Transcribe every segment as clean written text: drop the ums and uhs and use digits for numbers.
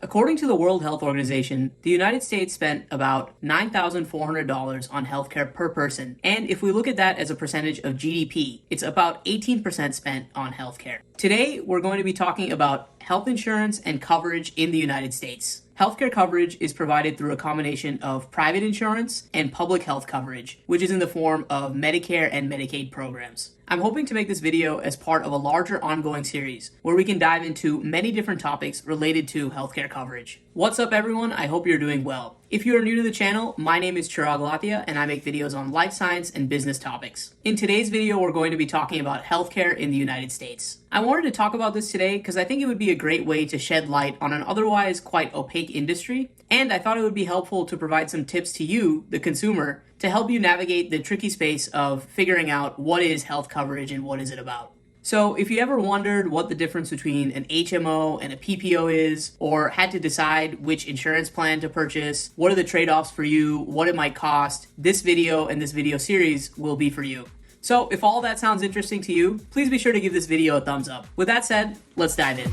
According to the World Health Organization, the United States spent about $9,400 on healthcare per person. And if we look at that as a percentage of GDP, it's about 18% spent on healthcare. Today, we're going to be talking about health insurance and coverage in the United States. Healthcare coverage is provided through a combination of private insurance and public health coverage, which is in the form of Medicare and Medicaid programs. I'm hoping to make this video as part of a larger ongoing series where we can dive into many different topics related to healthcare coverage. What's up, everyone? I hope you're doing well. If you are new to the channel, my name is Chirag Lathia and I make videos on life science and business topics. In today's video, we're going to be talking about healthcare in the United States. I wanted to talk about this today because I think it would be a great way to shed light on an otherwise quite opaque industry, and I thought it would be helpful to provide some tips to you, the consumer, to help you navigate the tricky space of figuring out what is health coverage and what is it about. So if you ever wondered what the difference between an HMO and a PPO is, or had to decide which insurance plan to purchase, what are the trade-offs for you, what it might cost, this video and this video series will be for you. So if all that sounds interesting to you, please be sure to give this video a thumbs up. With that said, let's dive in.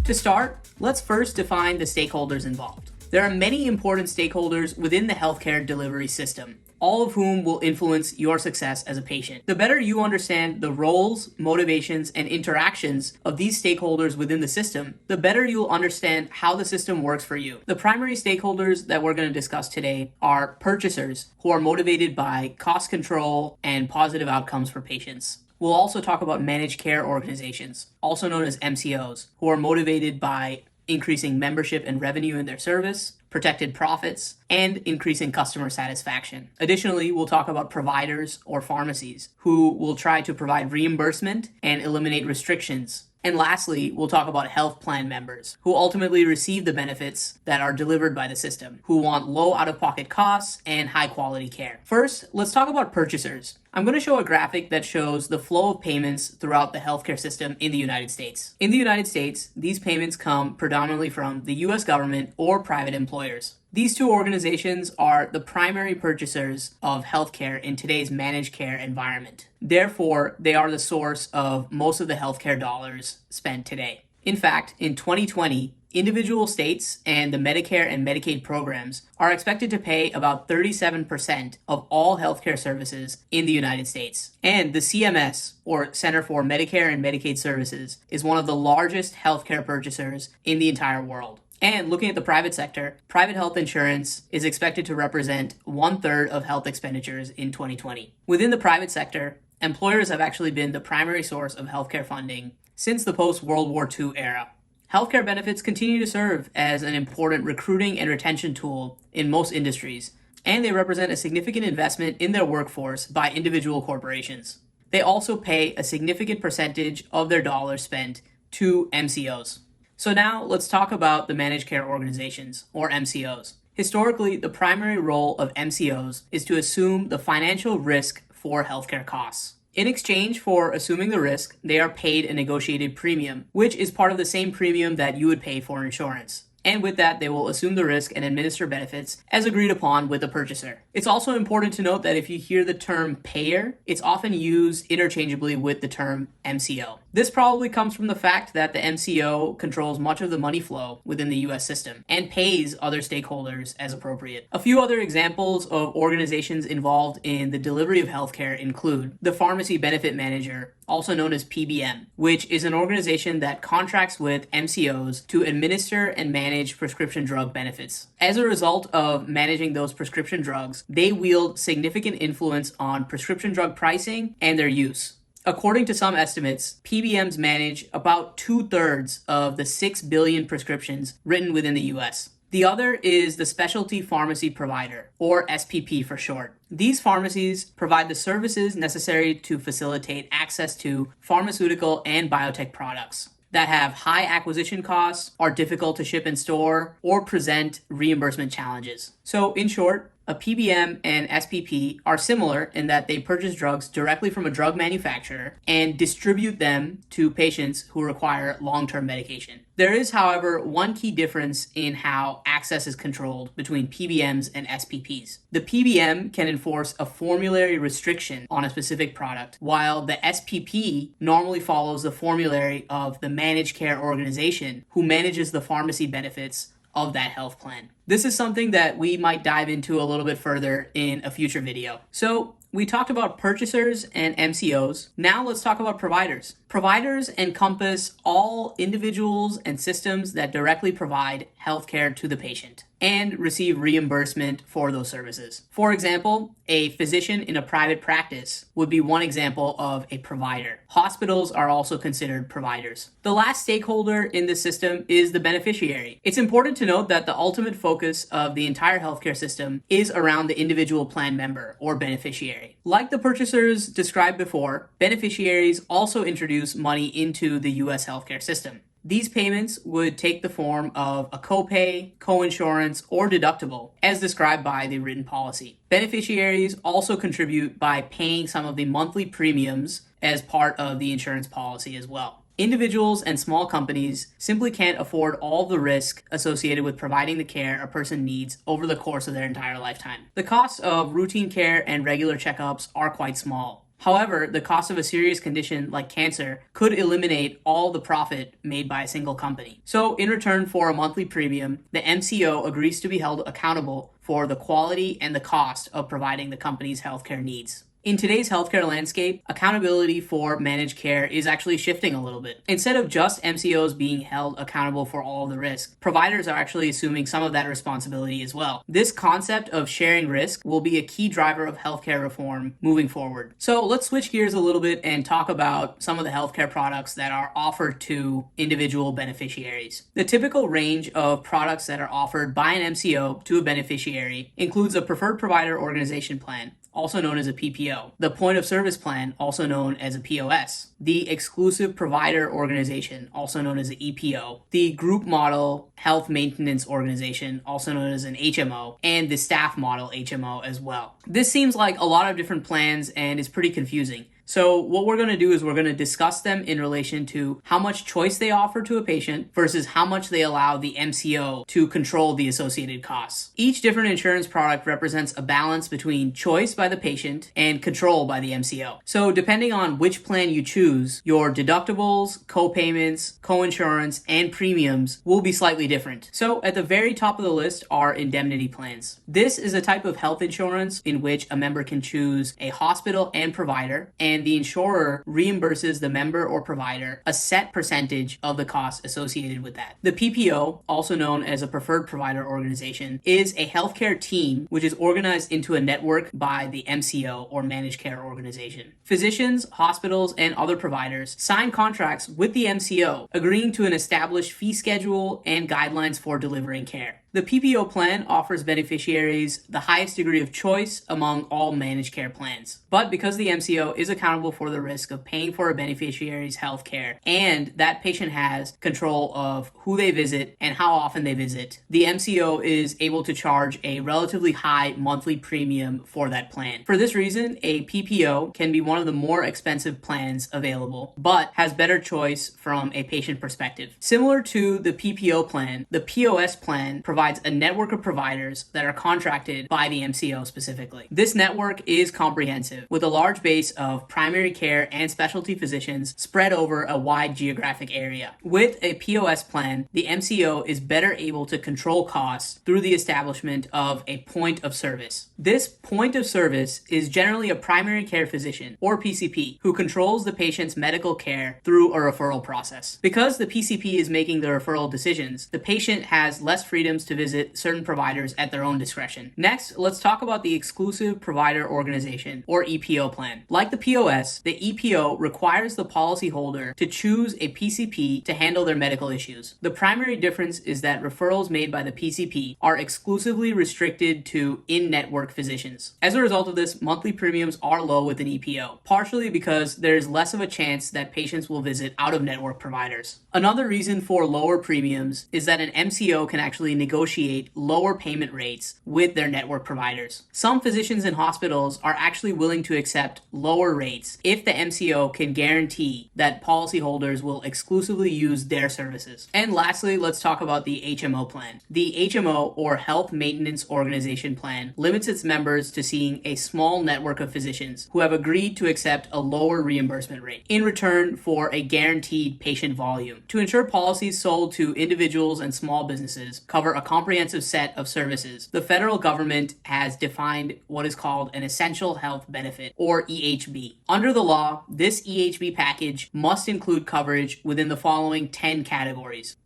To start, let's first define the stakeholders involved. There are many important stakeholders within the healthcare delivery system, all of whom will influence your success as a patient. The better you understand the roles, motivations, and interactions of these stakeholders within the system, the better you'll understand how the system works for you. The primary stakeholders that we're going to discuss today are purchasers, who are motivated by cost control and positive outcomes for patients. We'll also talk about managed care organizations, also known as MCOs, who are motivated by increasing membership and revenue in their service, protected profits, and increasing customer satisfaction. Additionally, we'll talk about providers or pharmacies, who will try to provide reimbursement and eliminate restrictions. And lastly, we'll talk about health plan members, who ultimately receive the benefits that are delivered by the system, who want low out-of-pocket costs and high-quality care. First, let's talk about purchasers. I'm going to show a graphic that shows the flow of payments throughout the healthcare system in the United States. In the United States, these payments come predominantly from the US government or private employers. These two organizations are the primary purchasers of healthcare in today's managed care environment. Therefore, they are the source of most of the healthcare dollars spent today. In fact, in 2020, individual states and the Medicare and Medicaid programs are expected to pay about 37% of all healthcare services in the United States. And the CMS, or Center for Medicare and Medicaid Services, is one of the largest healthcare purchasers in the entire world. And looking at the private sector, private health insurance is expected to represent 1/3 of health expenditures in 2020. Within the private sector, employers have actually been the primary source of healthcare funding since the post-World War II era. Healthcare benefits continue to serve as an important recruiting and retention tool in most industries, and they represent a significant investment in their workforce by individual corporations. They also pay a significant percentage of their dollars spent to MCOs. So now let's talk about the managed care organizations, or MCOs. Historically, the primary role of MCOs is to assume the financial risk for healthcare costs. In exchange for assuming the risk, they are paid a negotiated premium, which is part of the same premium that you would pay for insurance. And with that, they will assume the risk and administer benefits as agreed upon with the purchaser. It's also important to note that if you hear the term payer, it's often used interchangeably with the term MCO. This probably comes from the fact that the MCO controls much of the money flow within the US system and pays other stakeholders as appropriate. A few other examples of organizations involved in the delivery of healthcare include the Pharmacy Benefit Manager, also known as PBM, which is an organization that contracts with MCOs to administer and manage prescription drug benefits. As a result of managing those prescription drugs, they wield significant influence on prescription drug pricing and their use. According to some estimates, PBMs manage about 2/3 of the 6 billion prescriptions written within the US. The other is the Specialty Pharmacy Provider, or SPP for short. These pharmacies provide the services necessary to facilitate access to pharmaceutical and biotech products that have high acquisition costs, are difficult to ship and store, or present reimbursement challenges. So in short, A PBM and SPP are similar in that they purchase drugs directly from a drug manufacturer and distribute them to patients who require long-term medication. There is, however, one key difference in how access is controlled between PBMs and SPPs. The PBM can enforce a formulary restriction on a specific product, while the SPP normally follows the formulary of the managed care organization who manages the pharmacy benefits of that health plan. This is something that we might dive into a little bit further in a future video. So we talked about purchasers and MCOs. Now let's talk about providers. Providers encompass all individuals and systems that directly provide healthcare to the patient and receive reimbursement for those services. For example, a physician in a private practice would be one example of a provider. Hospitals are also considered providers. The last stakeholder in the system is the beneficiary. It's important to note that the ultimate focus of the entire healthcare system is around the individual plan member or beneficiary. Like the purchasers described before, beneficiaries also introduce money into the US healthcare system. These payments would take the form of a copay, coinsurance, or deductible, as described by the written policy. Beneficiaries also contribute by paying some of the monthly premiums as part of the insurance policy as well. Individuals and small companies simply can't afford all the risk associated with providing the care a person needs over the course of their entire lifetime. The costs of routine care and regular checkups are quite small. However, the cost of a serious condition like cancer could eliminate all the profit made by a single company. So, in return for a monthly premium, the MCO agrees to be held accountable for the quality and the cost of providing the company's healthcare needs. In today's healthcare landscape, accountability for managed care is actually shifting a little bit. Instead of just MCOs being held accountable for all of the risk, providers are actually assuming some of that responsibility as well. This concept of sharing risk will be a key driver of healthcare reform moving forward. So let's switch gears a little bit and talk about some of the healthcare products that are offered to individual beneficiaries. The typical range of products that are offered by an MCO to a beneficiary includes a preferred provider organization plan, also known as a PPO, the point of service plan, also known as a POS, the exclusive provider organization, also known as the EPO, the group model health maintenance organization, also known as an HMO, and the staff model HMO as well. This seems like a lot of different plans and is pretty confusing. So what we're going to do is we're going to discuss them in relation to how much choice they offer to a patient versus how much they allow the MCO to control the associated costs. Each different insurance product represents a balance between choice by the patient and control by the MCO. So depending on which plan you choose, your deductibles, co-payments, coinsurance, and premiums will be slightly different. So at the very top of the list are indemnity plans. This is a type of health insurance in which a member can choose a hospital and provider, and the insurer reimburses the member or provider a set percentage of the costs associated with that. The PPO, also known as a preferred provider organization, is a healthcare team which is organized into a network by the MCO or managed care organization. Physicians, hospitals, and other providers sign contracts with the MCO, agreeing to an established fee schedule and guidelines for delivering care. The PPO plan offers beneficiaries the highest degree of choice among all managed care plans. But because the MCO is accountable for the risk of paying for a beneficiary's health care and that patient has control of who they visit and how often they visit, the MCO is able to charge a relatively high monthly premium for that plan. For this reason, a PPO can be one of the more expensive plans available, but has better choice from a patient perspective. Similar to the PPO plan, the POS plan provides a network of providers that are contracted by the MCO specifically. This network is comprehensive, with a large base of primary care and specialty physicians spread over a wide geographic area. With a POS plan, the MCO is better able to control costs through the establishment of a point of service. This point of service is generally a primary care physician, or PCP, who controls the patient's medical care through a referral process. Because the PCP is making the referral decisions, the patient has less freedoms to visit certain providers at their own discretion. Next, let's talk about the exclusive provider organization, or EPO plan. Like the POS, the EPO requires the policyholder to choose a PCP to handle their medical issues. The primary difference is that referrals made by the PCP are exclusively restricted to in-network physicians. As a result of this, monthly premiums are low with an EPO, partially because there is less of a chance that patients will visit out-of-network providers. Another reason for lower premiums is that an MCO can actually negotiate negotiate lower payment rates with their network providers. Some physicians and hospitals are actually willing to accept lower rates if the MCO can guarantee that policyholders will exclusively use their services. And lastly, let's talk about the HMO plan. The HMO, or Health Maintenance Organization plan, limits its members to seeing a small network of physicians who have agreed to accept a lower reimbursement rate in return for a guaranteed patient volume. To ensure policies sold to individuals and small businesses cover a comprehensive set of services, the federal government has defined what is called an essential health benefit, or EHB. Under the law, this EHB package must include coverage within the following 10 categories.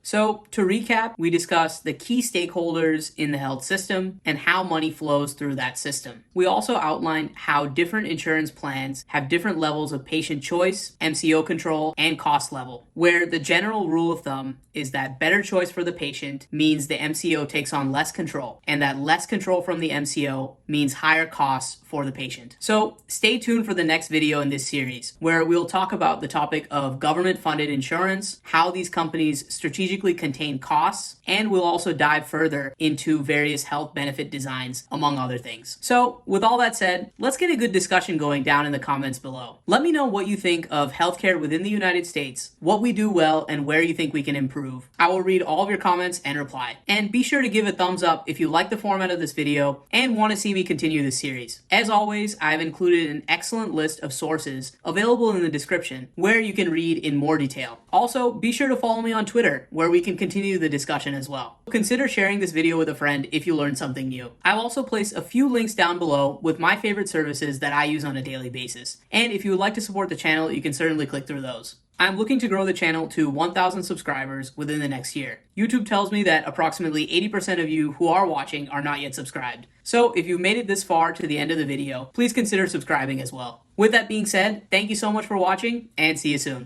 So, to recap, we discussed the key stakeholders in the health system and how money flows through that system. We also outlined how different insurance plans have different levels of patient choice, MCO control, and cost level, where the general rule of thumb is that better choice for the patient means the MCO takes on less control, and that less control from the MCO means higher costs for the patient. So, stay tuned for the next video in this series, where we'll talk about the topic of government-funded insurance, how these companies strategically contain costs, and we'll also dive further into various health benefit designs, among other things. So, with all that said, let's get a good discussion going down in the comments below. Let me know what you think of healthcare within the United States, what we do well, and where you think we can improve. I will read all of your comments and reply. And be sure to give a thumbs up if you like the format of this video and want to see me continue this series. As always, I've included an excellent list of sources available in the description where you can read in more detail. Also, be sure to follow me on Twitter, where we can continue the discussion as well. Consider sharing this video with a friend if you learned something new. I'll also place a few links down below with my favorite services that I use on a daily basis. And if you would like to support the channel, you can certainly click through those. I'm looking to grow the channel to 1,000 subscribers within the next year. YouTube tells me that approximately 80% of you who are watching are not yet subscribed. So if you've made it this far to the end of the video, please consider subscribing as well. With that being said, thank you so much for watching, and see you soon.